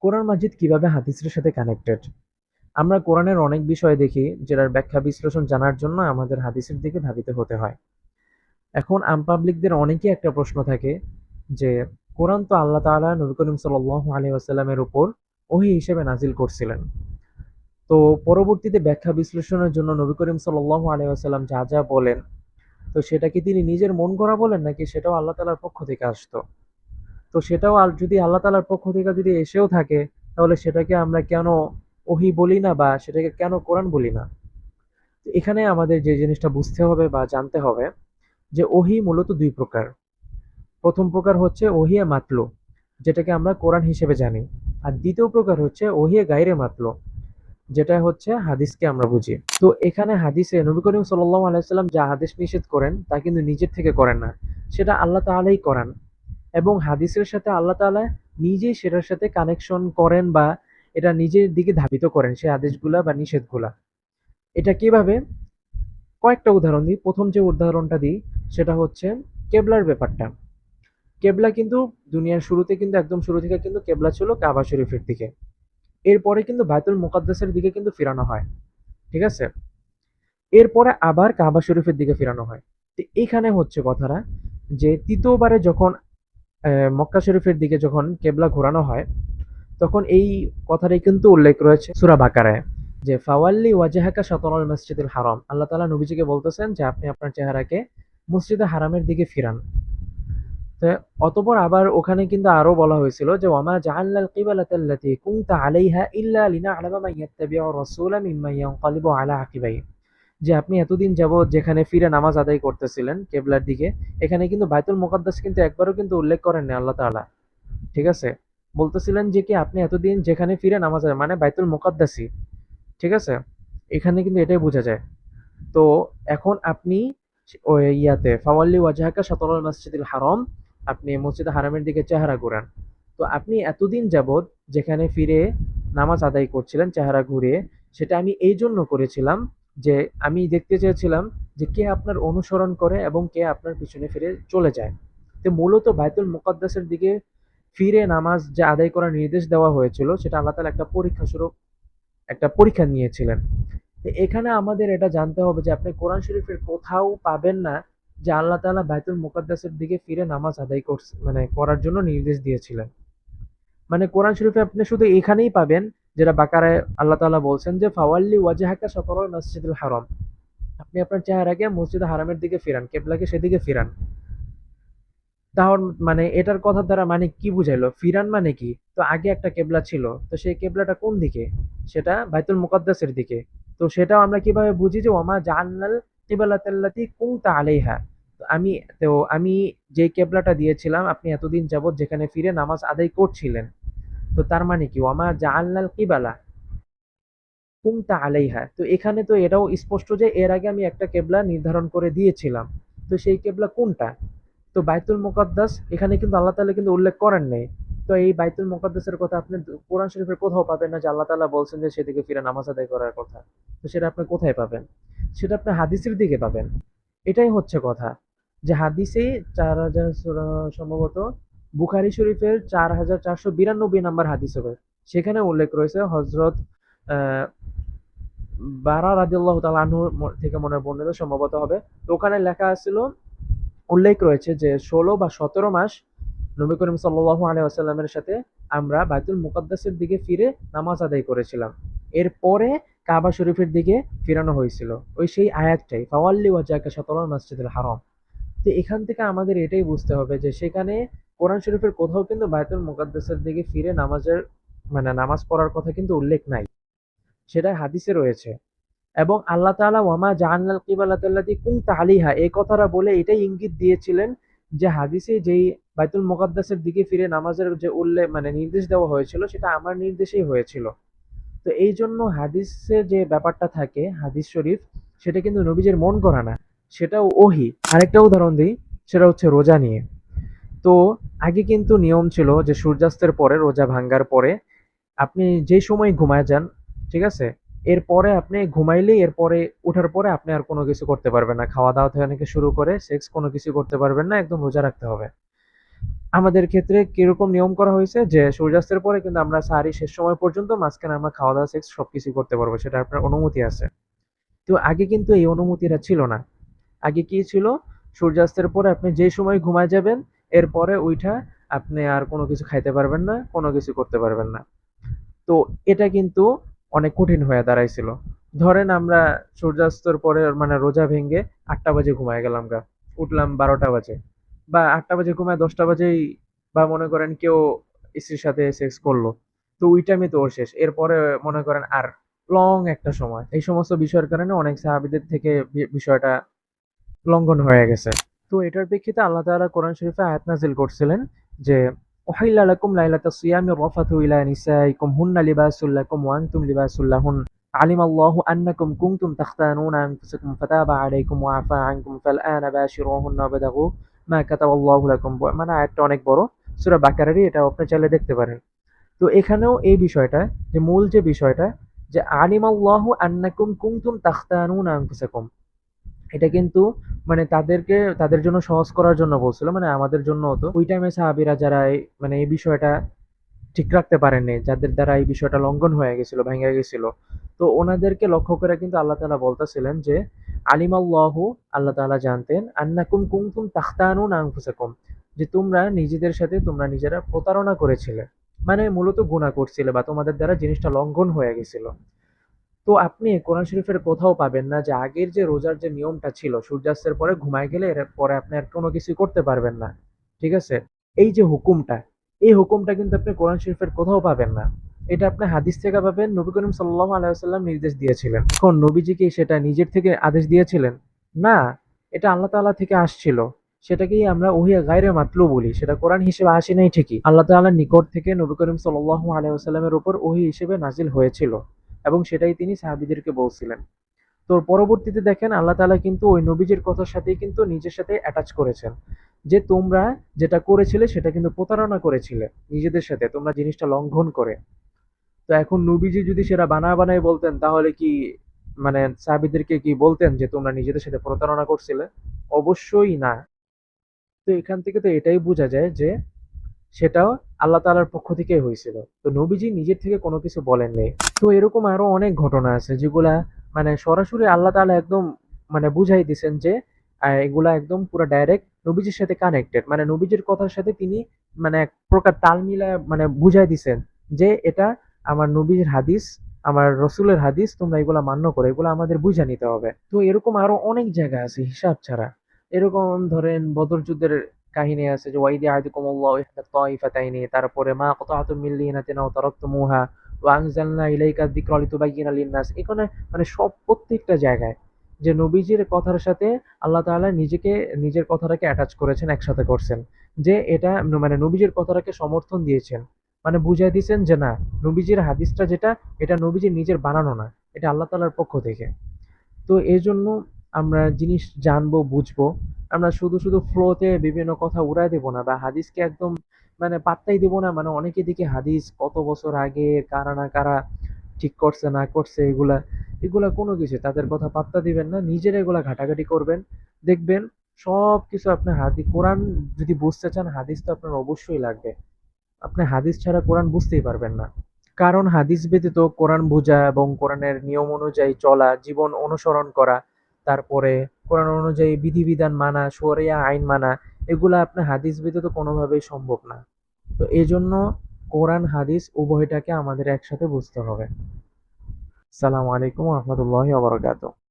কোরআন মাজিদ কিভাবে হাদিসের সাথে কানেক্টেড? আমরা কোরআনের অনেক বিষয় দেখি যেটার ব্যাখ্যা বিশ্লেষণ জানার জন্য আমাদের হাদিসের দিকে ধাবিত হতে হয়। এখন পাবলিকদের অনেকেই একটা প্রশ্ন থাকে যে কোরআন তো আল্লাহ তাআলা নবী করিম সাল্লাল্লাহু আলাইহি ওয়াসাল্লামের উপর ওহী হিসেবে নাজিল করছিলেন। তো পরবর্তীতে ব্যাখ্যা বিশ্লেষণের জন্য নবী করিম সাল্লাল্লাহু আলাইহি ওয়াসাল্লাম যা যা বলেন, তো সেটা কি তিনি নিজের মন গড়া বলেন নাকি সেটাও আল্লাহ তাআলার পক্ষ থেকে আসতো? তো সেটাও যদি আল্লাহ তাআলার পক্ষ থেকে যদি এসেও থাকে, তাহলে সেটাকে আমরা কেন ওহী বলি না বা সেটাকে কেন কোরআন বলি না? তো এখানে আমাদের যে জিনিসটা বুঝতে হবে বা জানতে হবে যে ওহী মূলত দুই প্রকার। প্রথম প্রকার হচ্ছে ওহিয়ে মাতলু, যেটাকে আমরা কোরআন হিসেবে জানি। আর দ্বিতীয় প্রকার হচ্ছে ওহিয়ে গায়রে মাতলু, যেটা হচ্ছে হাদিসকে আমরা বুঝি। তো এখানে হাদিসে নবী করিম সাল্লাল্লাহু আলাইহি ওয়াসাল্লাম যা আদেশ নিষেধ করেন তা কিন্তু নিজের থেকে করেন না, সেটা আল্লাহ তাআলাই করান। এবং হাদিসের সাথে আল্লাহ তাআলা নিজেই সেটার সাথে কানেকশন করেন বা এটা নিজের দিকে ধাবিত করেন সেই আদেশগুলা বা নিষেধগুলা। এটা কিভাবে? কয়েকটা উদাহরণ দিই। প্রথম যে উদাহরণটা দিই সেটা হচ্ছে কেবলার ব্যাপারটা। কেবলা কিন্তু দুনিয়ার শুরুতে কিন্তু একদম শুরু থেকে কিন্তু কেবলা ছিল কাবা শরীফের দিকে। এরপরে কিন্তু বায়তুল মুকাদ্দাসের দিকে কিন্তু ফিরানো হয়। ঠিক আছে? এরপরে আবার কাবা শরীফের দিকে ফিরানো হয়। তো এখানে হচ্ছে কথাটা যে তৃতীয়বারে যখন মক্কা শরীফের দিকে যখন কেবলা ঘোরানো হয়, তখন এই কথাটাই কিন্তু উল্লেখ রয়েছে সূরা বাকারায় যে ফাওয়াল্লি ওয়াজহাকা শাতরাল মসজিদুল হারাম। আল্লাহ তাআলা নবীজিকে বলতেছেন যে আপনি আপনার চেহারাকে মসজিদে হারামের দিকে ফিরান। তো অতঃপর আবার ওখানে কিন্তু আরো বলা হয়েছিল যে ওয়ামা জাআলনাল কিবলাতাল্লাতী কুনতা আলাইহা ইল্লা লিনা'লামা মান ইয়াত্তাবি'ুর রাসূলা মিম্মান ইয়ানকালিবু আলা আকিবাইহি। যে আপনি এতদিন যাবৎ যেখানে ফিরে নামাজ আদায় করতেছিলেন কেবলার দিকে, এখানে কিন্তু বাইতুল মুকাদ্দাস কিন্তু একবারও কিন্তু উল্লেখ করেননি আল্লাহ তাআলা। ঠিক আছে? বলতেছিলেন যে কি আপনি এতদিন যেখানে ফিরে নামাজ আদায় মানে বাইতুল মুকাদ্দাসই। ঠিক আছে? এখানে কিন্তু এটাই বোঝা যায়। তো এখন আপনি ওই ইয়াতে ফাওয়াল্লি ওয়াজহাকা শাতরাল মসজিদুল হারাম, আপনি মসজিদ হারামের দিকে চেহারা ঘুরান। তো আপনি এতদিন যাবৎ যেখানে ফিরে নামাজ আদায় করছিলেন চেহারা ঘুরিয়ে, সেটা আমি এই জন্য করেছিলাম যে আমি দেখতে চেয়েছিলাম যে কে আপনার অনুসরণ করে এবং কে আপনার পিছনে ফিরে চলে যায়। তো মূলত বাইতুল মুকাদ্দাসের দিকে ফিরে নামাজ যে আদায় করার নির্দেশ দেওয়া হয়েছিল সেটা আল্লাহ তাআলা একটা পরীক্ষা স্বরূপ একটা পরীক্ষা নিয়েছিলেন। তো এখানে আমাদের এটা জানতে হবে যে আপনি কোরআন শরীফের কোথাও পাবেন না যে আল্লাহ তাআলা বাইতুল মুকাদ্দাসের দিকে ফিরে নামাজ আদায় মানে করার জন্য নির্দেশ দিয়েছিলেন। মানে কোরআন শরীফে আপনি শুধু এখানেই পাবেন যেটা বাকারায় আল্লাহ তাআলা বলছেন যে ফাওয়াল্লি ওয়াজহাকা শাতরাল মসজিদুল হারাম। আপনি আপনার চেহারাকে মসজিদ হারামের দিকে ফিরান, কেবলাকে সেদিকে ফিরান। তাহলে মানে এটার কথা দ্বারা মানে কি বুঝাইলো? ফিরান মানে কি? তো আগে একটা কেবলা ছিল। তো সেই কেবলাটা কোন দিকে? সেটা বাইতুল মুকাদ্দাসের দিকে। তো সেটাও আমরা কিভাবে বুঝি যে ওয়ামা জাআলনাল কিবলাতাল্লাতী কুনতা আলাইহা। তো আমি যে কেবলাটা দিয়েছিলাম আপনি এতদিন যাবৎ যেখানে ফিরে নামাজ আদায় করছিলেন। তো তার মানে কি? ওয়ামা জাআলনাল কিবালা কুনতা আলাইহা। তো এখানে তো এটাও স্পষ্ট যে এর আগে আমি একটা কেবলা নির্ধারণ করে দিয়েছিলাম। তো সেই কেবলা কোনটা? তো বাইতুল মুকাদ্দাস এখানে কিন্তু আল্লাহ তাআলা কিন্তু উল্লেখ করেন নাই। তো এই বাইতুল মুকাদ্দাসের কথা আপনি কোরআন শরীফের কোথাও পাবেন না যে আল্লাহ তাআলা বলছেন যে সেদিকে ফিরে নামাজ আদায় করার কথা। তো সেটা আপনি কোথায় পাবেন? সেটা আপনি হাদিসের দিকে পাবেন। এটাই হচ্ছে কথা। যে হাদিসেই ৪,০০০ সম্ভবত বুখারী শরীফের ৪,৪৯২ নাম্বার হাদিস হবে। সেখানে উল্লেখ রয়েছে হযরত আ বারা রাদিয়াল্লাহু তাআলা আনহু থেকে মনে হয় বর্ণিত সম্ভবত হবে। তো ওখানে লেখা আছিল, উল্লেখ রয়েছে যে ১৬ বা ১৭ মাস নবী করিম সাল্লাল্লাহু আলাইহি ওয়াসাল্লামের সাথে আমরা বাইতুল মুকাদ্দাসের দিকে ফিরে নামাজ আদায় করেছিলাম। এরপরে কাবা শরীফের দিকে ফিরানো হয়েছিল। ওই সেই আয়াতটাই ফাওয়াল্লি ওয়াজহাকা শাতরাল মসজিদুল হারাম। তো এখান থেকে আমাদের এটাই বুঝতে হবে যে সেখানে কোরআন শরীফের কোথাও কিন্তু বায়তুল মুকাদ্দাসের দিকে ফিরে নামাজের মানে নামাজ পড়ার কথা কিন্তু উল্লেখ নাই। সেটা হাদিসে রয়েছে। এবং আল্লাহ তাআলা ওয়ামা জাআলনাল কিবলাতাল্লাতী কুনতা আলাইহা এই কথাটা বলে এটাই ইঙ্গিত দিয়েছিলেন যে হাদিসে যেই বাইতুল মুকাদ্দাসের দিকে ফিরে নামাজের যে উল্লেখ মানে নির্দেশ দেওয়া হয়েছিল সেটা আমার নির্দেশেই হয়েছিল। তো এই জন্য হাদিসে যে ব্যাপারটা থাকে হাদিস শরীফ, সেটা কিন্তু নবীজির মন গড়া না, সেটাও ওহী। আরেকটা উদাহরণ দিই, সেটা হচ্ছে রোজা নিয়ে। তো আগে কিন্তু নিয়ম ছিল যে সূর্যাস্তের পরে রোজা ভাঙ্গার পরে আপনি যে সময় ঘুমায় যান, ঠিক আছে? এরপরে আপনি ঘুমাইলেই এরপরে উঠার পরে আপনি আর কোনো কিছু করতে পারবেন না। খাওয়া-দাওয়া থেকে শুরু করে সেক্স কোনো কিছু করতে পারবেন না। একদম রোজা রাখতে হবে। আমাদের ক্ষেত্রে কিরকম নিয়ম করা হয়েছে যে সূর্যাস্তের পরে কিন্তু আমরা সাহারি শেষ সময় পর্যন্ত মাঝখানে আমরা খাওয়া দাওয়া সেক্স সবকিছু করতে পারবো, সেটা আপনার অনুমতি আছে। তো আগে কিন্তু এই অনুমতিটা ছিল না। আগে কি ছিল, সূর্যাস্তের পরে আপনি যে সময় ঘুমায় যাবেন এরপরে ওইটা আপনি আর কোনো কিছু খাইতে পারবেন না, কোনো কিছু করতে পারবেন না। তো এটা কিন্তু অনেক কঠিন হয়ে দাঁড়াইছিল। ধরেন আমরা সূর্যাস্তর পরে মানে রোজা ভেঙে ৮টা বাজে ঘুমায় গেলাম গা, উঠলাম ১২টা বাজে বা ৮টা বাজে ঘুমায় ১০টা বাজেই, বা মনে করেন কেউ স্ত্রীর সাথে সেক্স করলো, তো ওই টাইমে তো ওর শেষ। এরপরে মনে করেন আর লং একটা সময়, এই সমস্ত বিষয়ের কারণে অনেক সাহাবীদের থেকে বিষয়টা লঙ্ঘন হয়ে গেছে। তো এটার প্রেক্ষিতে আল্লাহ তাআলা কোরআন শরীফে আয়াত নাযিল করছিলেন যে উহিল্লা লাকুম লাইলাতাস সিয়ামি রাফাথু ইলা নিসাইকুম হুন্না লিবাসুল লাকুম ওয়া আনতুম লিবাসুল লাহুন আলিমাল্লাহু আন্নাকুম কুনতুম তাখতানুনা আনফুসাকুম ফাতাবা আলাইকুম ওয়া আফা আনকুম ফালআনা বাশিরুহুন্না ওয়াবতাগু মা কাতাবাল্লাহু লাকুম। মানে আয়াতটা অনেক বড়, সূরা বাকারারই, এটা আপনি চাইলে দেখতে পারেন। তো এখানেও এই বিষয়টা, যে মূল যে বিষয়টা, যে আলিমাল্লাহু আন্নাকুম কুনতুম তাখতানুনা আনফুসাকুম, এটা কিন্তু মানে তাদেরকে তাদের জন্য সহজ করার জন্য বলছিল, মানে আমাদের জন্য হতো ওই টাইমে সাহাবীরা যারা মানে এই বিষয়টা ঠিক রাখতে পারেননি, যাদের দ্বারা এই বিষয়টা লঙ্ঘন হয়ে গেছিল, ভেঙে গেছিল, তো ওনাদেরকে লক্ষ্য করে কিন্তু আল্লাহ তাআলা বলতেছিলেন যে আলিমাল্লাহু, আল্লাহ তাআলা জানতেন, আন্নাকুম কুনতুম তাখতানুনা আনফুসাকুম, যে তোমরা নিজেদের সাথে তোমরা নিজেরা প্রতারণা করেছিলে, মানে মূলত গুনাহ করছিলে বা তোমাদের দ্বারা জিনিসটা লঙ্ঘন হয়ে গেছিল। তো আপনি কোরআন শরীফের কোথাও পাবেন না যে আগের যে রোজার যে নিয়মটা ছিল সূর্যাস্তের পরে ঘুমায় গেলে এর পরে আপনি আর কোনো কিছুই করতে পারবেন না। ঠিক আছে? এই যে হুকুমটা, এই হুকুমটা কিন্তু আপনি কোরআন শরীফের কোথাও পাবেন না। এটা আপনি হাদিস থেকে পাবেন, নবী করিম সাল্লাল্লাহু আলাইহি ওয়াসাল্লাম নির্দেশ দিয়েছিলেন। এখন নবীজি কি সেটা নিজের থেকে আদেশ দিয়েছিলেন? না, এটা আল্লাহ তাআলা থেকে আসছিল। সেটাকেই আমরা ওহী গায়রে মাতলু বলি। সেটা কোরআন হিসেবে আসে নাই ঠিকই। আল্লাহ তাআলার নিকট থেকে নবী করিম সাল্লাল্লাহু আলাইহি ওয়াসাল্লামের উপর ওহী হিসেবে নাজিল হয়েছিল। এবং সেটাই তিনি সাহাবীদেরকে বলছিলেন। তো পরবর্তীতে দেখেন আল্লাহ তাআলা কিন্তু ওই নবীজির কথার সাথেই কিন্তু নিজের সাথে অ্যাটাচ করেছেন। যে তোমরা যেটা করেছিলে সেটা কিন্তু প্রতারণা করেছিলে নিজেদের সাথে, তোমরা জিনিসটা লঙ্ঘন করে। তো এখন নবীজি যদি সেটা বানায় বলতেন তাহলে কি মানে সাহাবীদেরকে কি বলতেন যে তোমরা নিজেদের সাথে প্রতারণা করছিলে? অবশ্যই না। তো এখান থেকে তো এটাই বোঝা যায় যে সেটাও আল্লাহ তাআলার পক্ষ থেকেই হয়েছিল। তো নবীজি নিজের থেকে কোনো কিছু বলেননি। তো এরকম আরো অনেক ঘটনা আছে যেগুলা মানে সরাসরি আল্লাহ তাআলা একদম মানে বুঝাই দিছেন যে এগুলা একদম পুরা ডাইরেক্ট নবীজির সাথে কানেক্টেড। মানে নবীজির কথার সাথে তিনি মানে এক প্রকার তাল মিলায় মানে বুঝাই দিছেন যে এটা আমার নবীর হাদিস, আমার রসুলের হাদিস, তোমরা এগুলা মান্য করো, এগুলা আমাদের বুঝে নিতে হবে। তো এরকম আরো অনেক জায়গা আছে হিসাব ছাড়া। এরকম ধরেন বদর যুদ্ধের কাহিনী আছে যে ওয়াইদি আহাদুকুমুল্লাহু ইহদা তাইফাতাইনি, তারপরে মা কতাআতুম মিন লিনাতিন আও তারাকতুমুহা ওয়া আনজালনা ইলাইকা যিকরা লিতুবাইয়িনা লিন-নাস। এখানে মানে সব প্রত্যেকটা জায়গায় যে নবীজির কথার সাথে আল্লাহ তাআলা নিজেকে নিজের কথাটাকে অ্যাটাচ করেছেন, একসাথে করছেন। যে এটা মানে নবীজির কথাটাকে সমর্থন দিয়েছেন। মানে বুঝাই দিয়েছেন যে না, নবীজির হাদিসটা যেটা, এটা নবীজির নিজের বানানো না। এটা আল্লাহ তাআলার পক্ষ থেকে। তো এজন্য আমরা জিনিস জানবো, বুঝবো। আমরা শুধু ফ্লোতে বিভিন্ন কথা উড়ায় দেব না বা হাদিসকে একদম মানে পাত্তাই দেব না। মানে অনেকে দেখি হাদিস কত বছর আগে কারা না কারা ঠিক করছে না করছে, এগুলা কোনো কিছু তাদের কথা পাত্তা দিবেন না। নিজেরা এগুলা ঘাটাঘাটি করবেন। দেখবেন সবকিছু আপনার কোরআন যদি বুঝতে চান হাদিস তো আপনার অবশ্যই লাগবে। আপনি হাদিস ছাড়া কোরআন বুঝতেই পারবেন না। কারণ হাদিস ব্যতীত কোরআন বোঝা এবং কোরআনের নিয়ম অনুযায়ী চলা, জীবন অনুসরণ করা, তারপরে কোরআন অনুযায়ী বিধিবিধান মানা, শরিয়া আইন মানা, এগুলা আপনার হাদিস ব্যতীত কোনোভাবেই সম্ভব না। তো এজন্য কোরআন হাদিস উভয়টাকে আমাদের একসাথে বুঝতে হবে। আসসালামু আলাইকুম ওয়া রাহমাতুল্লাহি ওয়া বারাকাতুহু।